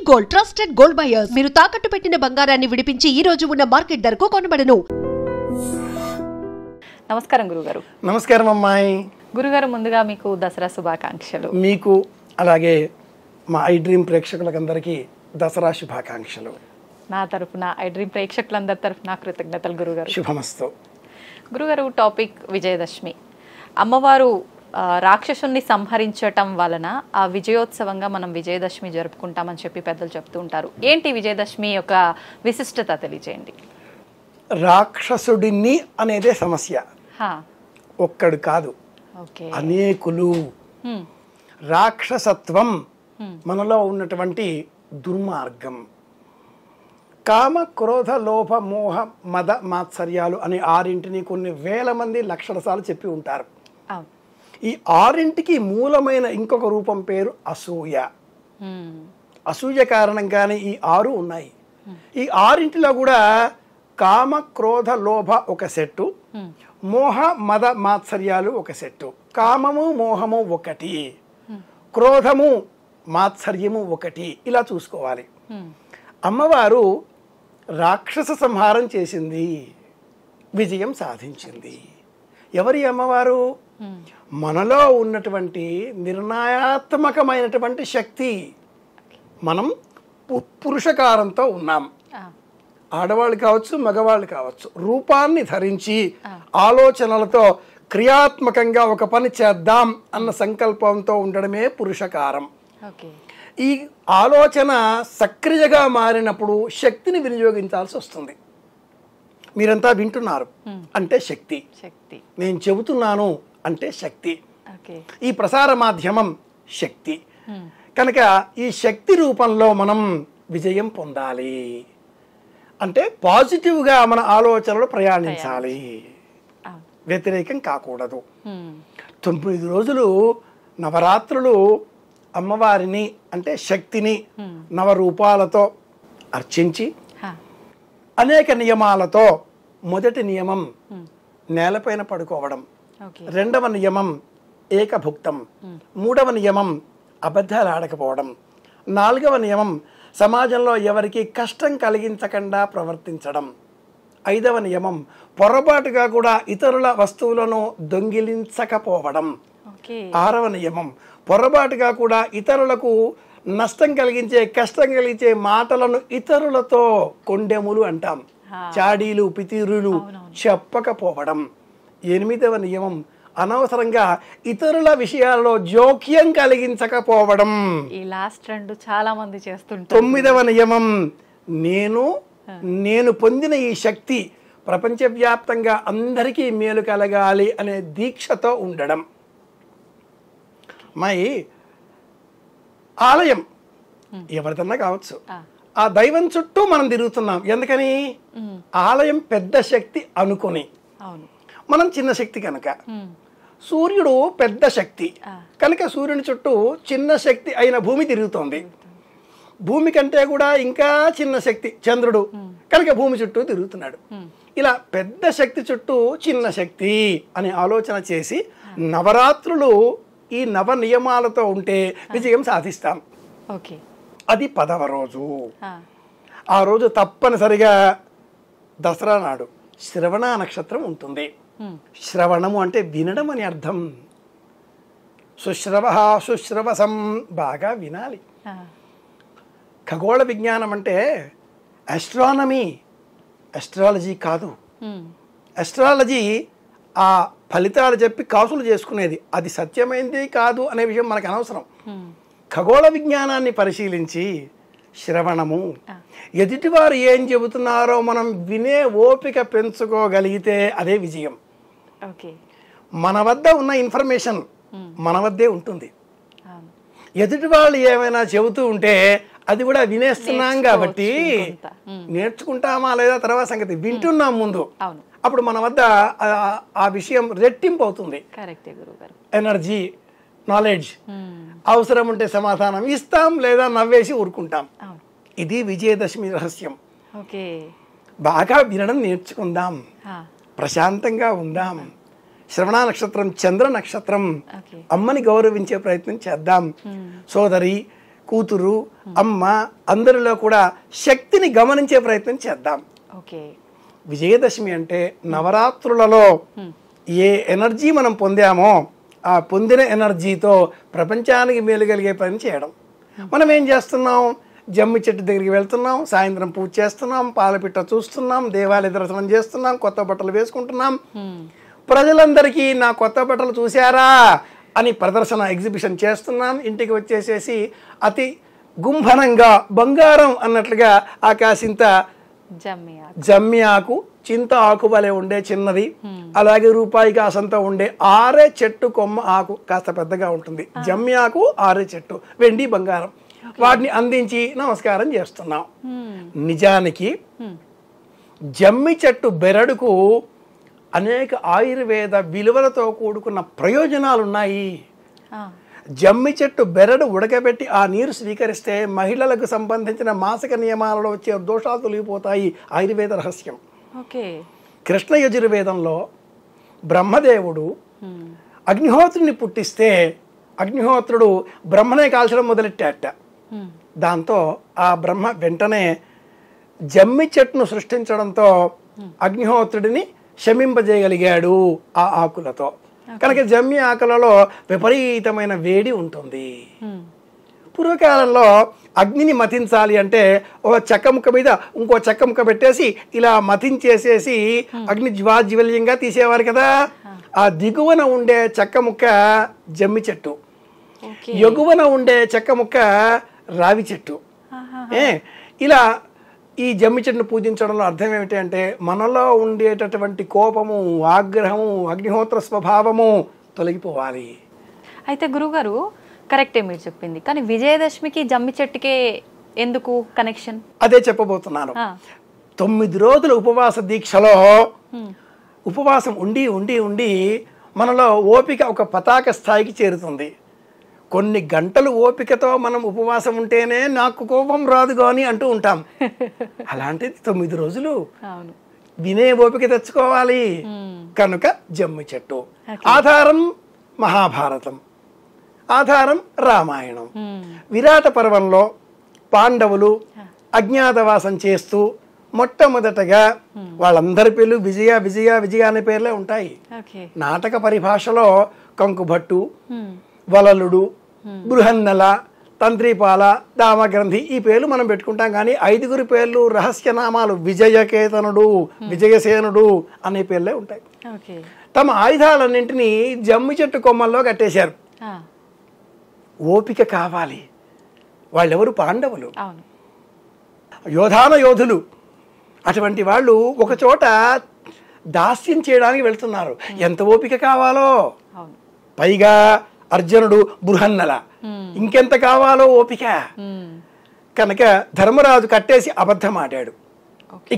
Gold trusted gold buyers. మీరు తాకట్టు పెట్టిన బంగారాన్ని విడిపించి ఈ రోజు ఉన్న మార్కెట్ ధరకు కొనబడను. నమస్కారం గురుగారు. నమస్కారం అమ్మాయి. గురుగారు, ముందుగా మీకు దసరా శుభాకాంక్షలు. మీకు అలాగే మా ఐ డ్రీమ్ ప్రేక్షకులందరికీ దసరా శుభాకాంక్షలు. నా తరఫున, ఐ డ్రీమ్ ప్రేక్షకులందరి తరఫున కృతజ్ఞతలు గురుగారు. శుభమస్తు. గురుగారు, టాపిక్ విజయదశమి. అమ్మవారు రాక్షసుని సంహరించటం వలన ఆ విజయోత్సవంగా మనం విజయదశమి జరుపుకుంటామని చెప్పి పెద్దలు చెప్తూ ఉంటారు. ఏంటి విజయదశమి యొక్క విశిష్టత తెలియజేయండి. రాక్షసుడిని అనేదే సమస్య. ఒక్కడు కాదు, అనేకులు. రాక్షసత్వం మనలో ఉన్నటువంటి దుర్మార్గం. కామ, క్రోధ, లోభ, మోహ, మద, మాత్సర్యాలు అనే ఆరింటిని కొన్ని వేల మంది లక్షల సార్లు చెప్పి ఉంటారు. ఈ ఆరింటికి మూలమైన ఇంకొక రూపం పేరు అసూయ. అసూయ కారణంగానే ఈ ఆరు ఉన్నాయి. ఈ ఆరింటిలో కూడా కామ, క్రోధ, లోభ ఒక సెట్టు, మోహ, మద, మాత్సర్యాలు ఒక సెట్టు. కామము, మోహము ఒకటి, క్రోధము, మాత్సర్యము ఒకటి. ఇలా చూసుకోవాలి. అమ్మవారు రాక్షస సంహారం చేసింది, విజయం సాధించింది. ఎవరి అమ్మవారు? మనలో ఉన్నటువంటి నిర్ణయాత్మకమైనటువంటి శక్తి. మనం పురుషకారంతో ఉన్నాం. ఆడవాళ్ళు కావచ్చు, మగవాళ్ళు కావచ్చు. రూపాన్ని ధరించి ఆలోచనలతో క్రియాత్మకంగా ఒక పని చేద్దాం అన్న సంకల్పంతో ఉండడమే పురుషకారం. ఈ ఆలోచన సక్రియగా మారినప్పుడు శక్తిని వినియోగించాల్సి వస్తుంది. మీరంతా వింటున్నారు అంటే శక్తి, నేను చెబుతున్నాను అంటే శక్తి, ఈ ప్రసార మాధ్యమం శక్తి. కనుక ఈ శక్తి రూపంలో మనం విజయం పొందాలి అంటే పాజిటివ్గా మన ఆలోచనలు ప్రయాణించాలి, వ్యతిరేకం కాకూడదు. 9 రోజులు నవరాత్రులు అమ్మవారిని అంటే శక్తిని నవరూపాలతో అర్చించి అనేక నియమాలతో. మొదటి నియమం నేలపైన పడుకోవడం, రెండవ నియమం ఏకభుక్తం, మూడవ నియమం అబద్ధాలు ఆడకపోవడం, నాలుగవ నియమం సమాజంలో ఎవరికి కష్టం కలిగించకుండా ప్రవర్తించడం, ఐదవ నియమం పొరపాటుగా కూడా ఇతరుల వస్తువులను దొంగిలించకపోవడం, ఆరవ నియమం పొరపాటుగా కూడా ఇతరులకు నష్టం కలిగించే, కష్టం కలిగించే మాటలను ఇతరులతో, కొండెములు అంటాం, చాడీలు, పితీరులు చెప్పకపోవడం, ఎనిమిదవ నియమం అనవసరంగా ఇతరుల విషయాల్లో జోక్యం కలిగించకపోవడం. ఈ లాస్ట్ రెండు చాలా మంది చేస్తుంటారు. తొమ్మిదవ నియమం నేను పొందిన ఈ శక్తి ప్రపంచవ్యాప్తంగా అందరికీ మేలు కలగాలి అనే దీక్షతో ఉండడం. ఆలయం ఎవరిదన్నా కావచ్చు, ఆ దైవం చుట్టూ మనం తిరుగుతున్నాం. ఎందుకని? ఆలయం పెద్ద శక్తి అనుకుని, మనం చిన్న శక్తి కనుక. సూర్యుడు పెద్ద శక్తి కనుక సూర్యుని చుట్టూ చిన్న శక్తి అయిన భూమి తిరుగుతోంది. భూమి కంటే కూడా ఇంకా చిన్న శక్తి చంద్రుడు కనుక భూమి చుట్టూ తిరుగుతున్నాడు. ఇలా పెద్ద శక్తి చుట్టూ చిన్న శక్తి అనే ఆలోచన చేసి నవరాత్రులు ఈ నవ నియమాలతో ఉంటే విజయం సాధిస్తాం. అది 10వ రోజు. ఆ రోజు తప్పనిసరిగా దసరా నాడు శ్రవణ నక్షత్రం ఉంటుంది. శ్రవణము అంటే వినడం అని అర్థం. సుశ్రవ సుశ్రవసం, బాగా వినాలి. ఖగోళ విజ్ఞానం అంటే ఆస్ట్రానమీ, ఆస్ట్రాలజీ కాదు. ఆస్ట్రాలజీ ఆ ఫలితాలు చెప్పి కాసులు చేసుకునేది, అది సత్యమైంది కాదు అనే విషయం మనకు అనవసరం. ఖగోళ విజ్ఞానాన్ని పరిశీలించి శ్రవణము, ఎదుటివారు ఏం చెబుతున్నారో మనం వినే ఓపిక పెంచుకోగలిగితే అదే విజయం. మన వద్ద ఉన్న ఇన్ఫర్మేషన్ మన వద్దే ఉంటుంది. ఎదుటి వాళ్ళు ఏమైనా చెబుతూ ఉంటే అది కూడా వినేస్తున్నాం కాబట్టి నేర్చుకుంటామా లేదా తర్వాత సంగతి, వింటున్నాం ముందు. అప్పుడు మన వద్ద ఆ విషయం రెట్టింపు అవుతుంది. Energy, knowledge. అవసరం ఉంటే సమాధానం ఇస్తాం, లేదా నవ్వేసి ఊరుకుంటాం. ఇది విజయదశమి రహస్యం. బాగా వినడం నేర్చుకుందాం, ప్రశాంతంగా ఉందాం. శ్రవణ నక్షత్రం చంద్ర నక్షత్రం, అమ్మని గౌరవించే ప్రయత్నం చేద్దాం. సోదరి కూతురు, అమ్మ అందరిలో కూడా శక్తిని గమనించే ప్రయత్నం చేద్దాం. ఓకే. విజయదశమి అంటే నవరాత్రులలో ఏ ఎనర్జీ మనం పొందామో ఆ పొందిన ఎనర్జీతో ప్రపంచానికి మేలు కలిగే పని చేయడం. మనం ఏం చేస్తున్నాం? జమ్మి చెట్టు దగ్గరికి వెళ్తున్నాం, సాయంత్రం పూజ చేస్తున్నాం, పాలపిట్ట చూస్తున్నాం, దేవాలయ దర్శనం చేస్తున్నాం, కొత్త బట్టలు వేసుకుంటున్నాం. ప్రజలందరికీ నా కొత్త బట్టలు చూశారా అని ప్రదర్శన ఎగ్జిబిషన్ చేస్తున్నాం. ఇంటికి వచ్చేసేసి అతి గుంభనంగా బంగారం అన్నట్లుగా ఆకాశింత జమ్మి ఆకు, చింత ఆకు వలె ఉండే చిన్నది, అలాగే రూపాయి కాసంతా ఉండే ఆరే చెట్టు కొమ్మ ఆకు కాస్త పెద్దగా ఉంటుంది. జమ్మి ఆకు, ఆరే చెట్టు, వెండి బంగారం, వాటిని అందించి నమస్కారం చేస్తున్నాం. నిజానికి జమ్మి చెట్టు బెరడుకు అనేక ఆయుర్వేద విలువలతో కూడుకున్న ప్రయోజనాలు ఉన్నాయి. జమ్మి చెట్టు బెరడు ఉడకబెట్టి ఆ నీరు స్వీకరిస్తే మహిళలకు సంబంధించిన మాసిక నియమాలలో వచ్చే దోషాలు తొలగిపోతాయి. ఆయుర్వేద రహస్యం. కృష్ణ యజుర్వేదంలో బ్రహ్మదేవుడు అగ్నిహోత్రుని పుట్టిస్తే అగ్నిహోత్రుడు బ్రహ్మనే కాల్చడం మొదలెట్టాట. దాంతో ఆ బ్రహ్మ వెంటనే జమ్మి చెట్టును సృష్టించడంతో అగ్నిహోత్రుడిని శమింపజేయగలిగాడు ఆ ఆకులతో. కనుక జమ్మి ఆకులలో విపరీతమైన వేడి ఉంటుంది. పూర్వకాలంలో అగ్నిని మతించాలి అంటే ఒక చెక్క ముక్క మీద ఇంకో చెక్క ముక్క పెట్టేసి ఇలా మతించేసేసి అగ్ని జ్వాజ్వల్యంగా తీసేవారు కదా. ఆ దిగువన ఉండే చెక్క ముక్క జమ్మి చెట్టు, ఎగువన ఉండే చెక్క ముక్క రావి చెట్టు. ఇలా ఈ జమ్మి చెట్టును పూజించడంలో అర్థం ఏమిటి అంటే మనలో ఉండేటటువంటి కోపము, ఆగ్రహము, అగ్నిహోత్ర స్వభావము తొలగిపోవాలి. అయితే గురుగారు కరెక్టే మీరు చెప్పింది, కానీ విజయదశమికి జమ్మి చెట్టుకే ఎందుకు కనెక్షన్? అదే చెప్పబోతున్నాను. 9 రోజుల ఉపవాస దీక్షలో ఉపవాసం ఉండి ఉండి ఉండి మనలో ఓపిక ఒక పతాక స్థాయికి చేరుతుంది. కొన్ని గంటలు ఓపికతో మనం ఉపవాసం ఉంటేనే నాకు కోపం రాదు కానీ అంటూ ఉంటాం. అలాంటిది 9 రోజులు వినే ఓపిక తెచ్చుకోవాలి. కనుక జమ్మి చెట్టు. ఆధారం మహాభారతం, ఆధారం రామాయణం. విరాట పర్వంలో పాండవులు అజ్ఞాతవాసం చేస్తూ మొట్టమొదటగా వాళ్ళందరి పేర్లు విజయ విజయ విజయ అనే పేర్లే ఉంటాయి. నాటక పరిభాషలో కంకుభట్టు, వలలుడు, బృహన్నల, తంత్రిపాల, దామగ్రంథి ఈ పేర్లు మనం పెట్టుకుంటాం. కానీ 5 పేర్లు రహస్యనామాలు విజయకేతనుడు, విజయసేనుడు అనే పేర్లే ఉంటాయి. తమ ఆయుధాలన్నింటినీ జమ్మి చెట్టు కొమ్మల్లో కట్టేశారు. ఓపిక కావాలి. వాళ్ళెవరు? పాండవులు, యోధాన యోధులు. అటువంటి వాళ్ళు ఒక చోట దాస్యం చేయడానికి వెళ్తున్నారు. ఎంత ఓపిక కావాలో. పైగా అర్జునుడు బృహన్నల, ఇంకెంత కావాలో ఓపిక. కనుక ధర్మరాజు కట్టేసి అబద్ధం ఆడాడు.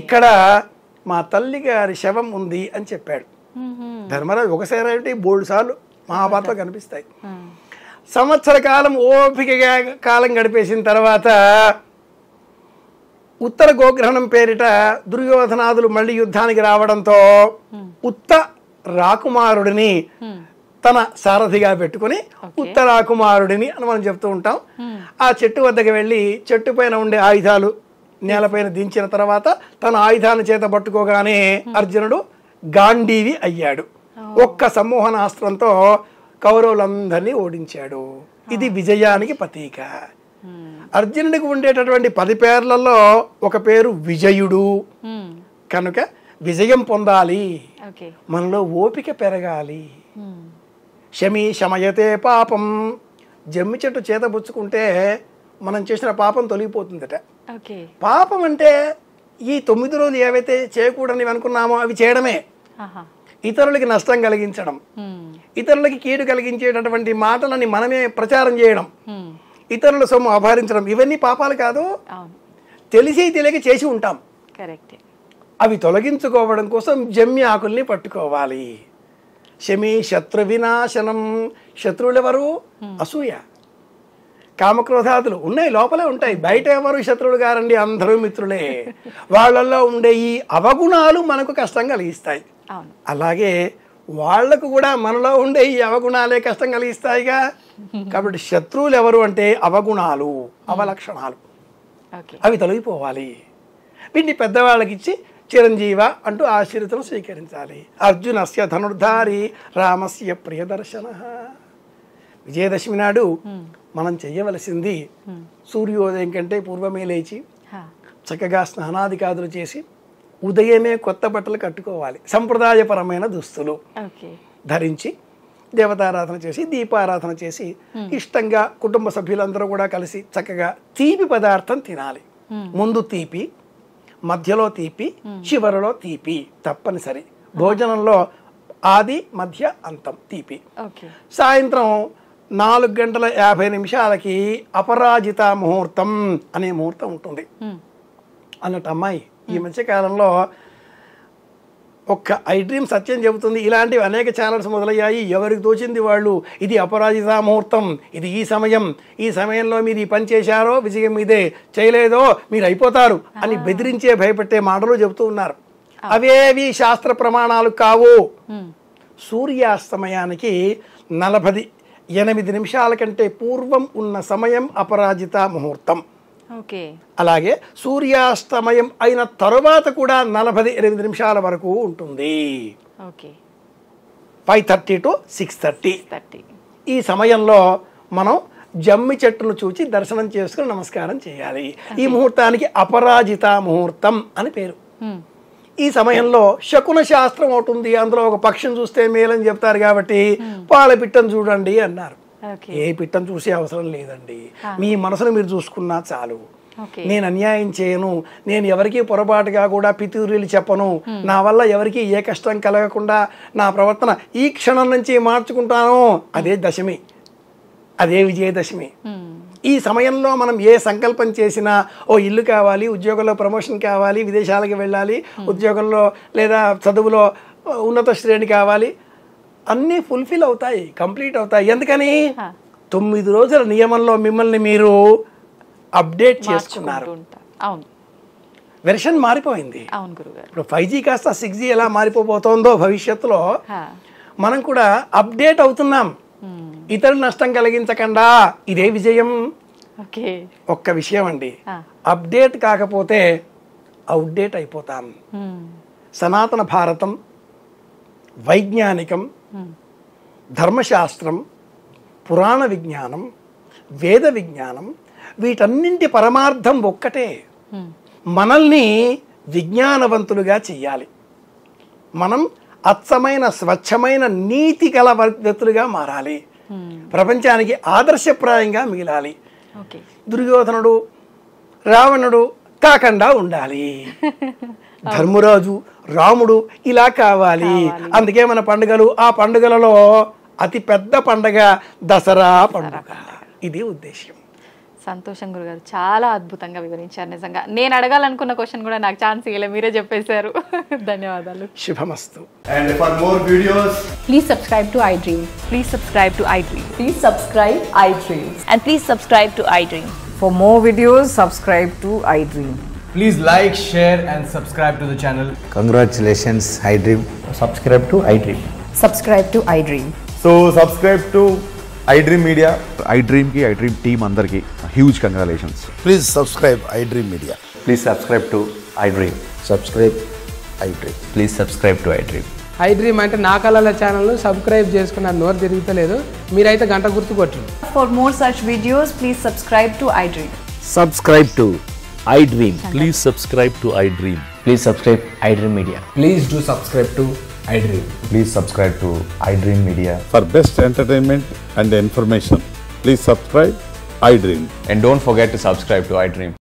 ఇక్కడ మా తల్లి గారి శవం ఉంది అని చెప్పాడు. ధర్మరాజు ఒకసారి అంటే 3 సార్లు మహాభారతంలో కనిపిస్తాయి. సంవత్సర కాలం ఓపికగా కాలం గడిపేసిన తర్వాత ఉత్తర గోగ్రహణం పేరిట దుర్యోధనాదులు మళ్ళీ యుద్ధానికి రావడంతో ఉత్త రాకుమారుడిని తన సారథిగా పెట్టుకుని ఉత్తరాకుమారుడిని అని మనం చెప్తూ ఉంటాం. ఆ చెట్టు వద్దకు వెళ్ళి చెట్టు పైన ఉండే ఆయుధాలు నేలపైన దించిన తర్వాత తన ఆయుధాన్ని చేత పట్టుకోగానే అర్జునుడు గాంధీవి అయ్యాడు. ఒక్క సమ్మోహనాస్త్రంతో కౌరవులందరినీ ఓడించాడు. ఇది విజయానికి ప్రతీక. అర్జునుడికి ఉండేటటువంటి 10 పేర్లలో ఒక పేరు విజయుడు. కనుక విజయం పొందాలి, మనలో ఓపిక పెరగాలి. శమీ శమయతే పాపం. జమ్మి చెట్టు చేతబుచ్చుకుంటే మనం చేసిన పాపం తొలగిపోతుందట. పాపం అంటే ఈ 9 రోజులు ఏవైతే చేయకూడని అనుకున్నామో అవి చేయడమే. ఇతరులకి నష్టం కలిగించడం, ఇతరులకి కీడు కలిగించేటటువంటి మాటలని మనమే ప్రచారం చేయడం, ఇతరుల సొమ్ము అపహరించడం, ఇవన్నీ పాపాలు కాదు. తెలిసి తెలియక చేసి ఉంటాం. అవి తొలగించుకోవడం కోసం జమ్మి ఆకుల్ని పట్టుకోవాలి. శమీ శత్రు వినాశనం. శత్రువులు ఎవరు? అసూయ, కామక్రోధాదులు ఉన్నాయి, లోపలే ఉంటాయి. బయట ఎవరు శత్రువులు గారండి, అందరూ మిత్రులే. వాళ్ళల్లో ఉండే ఈ అవగుణాలు మనకు కష్టం కలిగిస్తాయి. అలాగే వాళ్లకు కూడా మనలో ఉండే ఈ అవగుణాలే కష్టం కలిగిస్తాయిగా. కాబట్టి శత్రువులు ఎవరు అంటే అవగుణాలు, అవలక్షణాలు, ఓకే. అవి తొలగిపోవాలి. వీటిని పెద్దవాళ్ళకి ఇచ్చి చిరంజీవ అంటూ ఆశీర్వచనం స్వీకరించాలి. అర్జునస్య ధనుర్ధారి రామస్య ప్రియదర్శన. విజయదశమి నాడు మనం చెయ్యవలసింది సూర్యోదయం కంటే పూర్వమే లేచి చక్కగా స్నానాదికాదులు చేసి ఉదయమే కొత్త బట్టలు కట్టుకోవాలి. సంప్రదాయపరమైన దుస్తులు ధరించి దేవతారాధన చేసి దీపారాధన చేసి ఇష్టంగా కుటుంబ సభ్యులందరూ కూడా కలిసి చక్కగా తీపి పదార్థం తినాలి. ముందు తీపి, మధ్యలో తీపి, చివరిలో తీపి తప్పనిసరి. భోజనంలో ఆది మధ్య అంతం తీపి. సాయంత్రం 4:50 అపరాజిత ముహూర్తం అనే ముహూర్తం ఉంటుంది అన్నట్టు. అమ్మాయి ఈ మధ్యకాలంలో ఒక్క ఐ డ్రీమ్ సత్యం చెబుతుంది. ఇలాంటివి అనేక ఛానల్స్ మొదలయ్యాయి. ఎవరికి తోచింది వాళ్ళు ఇది అపరాజిత ముహూర్తం, ఇది ఈ సమయం, ఈ సమయంలో మీరు ఈ పని చేశారో విజయం మీదే, చేయలేదో మీరు అయిపోతారు అని బెదిరించే భయపెట్టే మాటలు చెబుతూ ఉన్నారు. అవేవి శాస్త్ర ప్రమాణాలు కావు. సూర్యాస్తమయానికి 48 నిమిషాల కంటే పూర్వం ఉన్న సమయం అపరాజిత ముహూర్తం. అలాగే సూర్యాస్తమయం అయిన తరువాత కూడా 48 నిమిషాల వరకు ఉంటుంది. 5:30 to 6:30 ఈ సమయంలో మనం జమ్మి చెట్టును చూచి దర్శనం చేసుకుని నమస్కారం చేయాలి. ఈ ముహూర్తానికి అపరాజిత ముహూర్తం అని పేరు. ఈ సమయంలో శకున శాస్త్రం ఉంటుంది. అందులో ఒక పక్షిని చూస్తే మేలని చెప్తారు కాబట్టి పాల పిట్టను చూడండి అన్నారు. ఏ పిట్టను చూసే అవసరం లేదండి. మీ మనసును మీరు చూసుకున్నా చాలు. నేను అన్యాయం చేయను, నేను ఎవరికి పొరపాటుగా కూడా పితూరీలు చెప్పను, నా వల్ల ఎవరికి ఏ కష్టం కలగకుండా నా ప్రవర్తన ఈ క్షణం నుంచి మార్చుకుంటాను. అదే దశమి, అదే విజయదశమి. ఈ సమయంలో మనం ఏ సంకల్పం చేసినా, ఓ ఇల్లు కావాలి, ఉద్యోగంలో ప్రమోషన్ కావాలి, విదేశాలకు వెళ్ళాలి, ఉద్యోగంలో లేదా చదువులో ఉన్నత శ్రేణి కావాలి, అన్నీ ఫుల్ఫిల్ అవుతాయి, కంప్లీట్ అవుతాయి. ఎందుకని 9 రోజుల నియమంలో మిమ్మల్ని మీరు అప్డేట్ చేసుకున్నారు. వెర్షన్ మారిపోయింది. ఇప్పుడు 5G కాస్త 6G ఎలా మారిపోతుందో భవిష్యత్తులో మనం కూడా అప్డేట్ అవుతున్నాం. ఇతరులు నష్టం కలిగించకుండా ఇదే విజయం. ఒక్క విషయం అండి, అప్డేట్ కాకపోతే అవుట్డేట్ అయిపోతాం. సనాతన భారతం, వైజ్ఞానికం, ధర్మశాస్త్రం, పురాణ విజ్ఞానం, వేద విజ్ఞానం, వీటన్నింటి పరమార్థం ఒక్కటే. మనల్ని విజ్ఞానవంతులుగా చెయ్యాలి. మనం అచ్చమైన స్వచ్ఛమైన నీతి గల వ్యక్తులుగా మారాలి. ప్రపంచానికి ఆదర్శప్రాయంగా మిగిలాలి. దుర్యోధనుడు, రావణుడు కాకుండా ఉండాలి. ధర్మరాజు, రాముడు ఇలా కావాలి. అందుకే మన పండుగలు, ఆ పండుగలలో అతి పెద్ద పండుగ దసరా పండుగ. ఇది ఉద్దేశం. సంతోషం గురుగారు, చాలా అద్భుతంగా వివరించారు. నిజంగా నేను అడగాలనుకున్న క్వశ్చన్ కూడా నాకు ఛాన్స్ ఇవ్వలే, మీరే చెప్పేశారు. ధన్యవాదాలు. శుభమస్తు. And for more videos, please subscribe to iDream. Please subscribe to iDream. Please subscribe iDream. And please subscribe to iDream. For more videos, subscribe to iDream. please like, share and subscribe to the channel. Congratulations, iDream. Subscribe to iDream. Subscribe to iDream. So subscribe to iDream Media. iDream ki iDream team andarki huge congratulations. Please subscribe iDream Media. Please subscribe to iDream. Subscribe iDream. Please subscribe to iDream. iDream అంటే నా కళల channel subscribe చేసుకున్న నోరు తిరుగుతలేదు, మీరైతే గంట గుర్తు కొట్టండి. For more such videos, please subscribe to iDream. Subscribe to iDream. Please subscribe to iDream. Please subscribe iDream Media. Please do subscribe to iDream. Please subscribe to iDream Media. For best entertainment and information, please subscribe iDream. And don't forget to subscribe to iDream.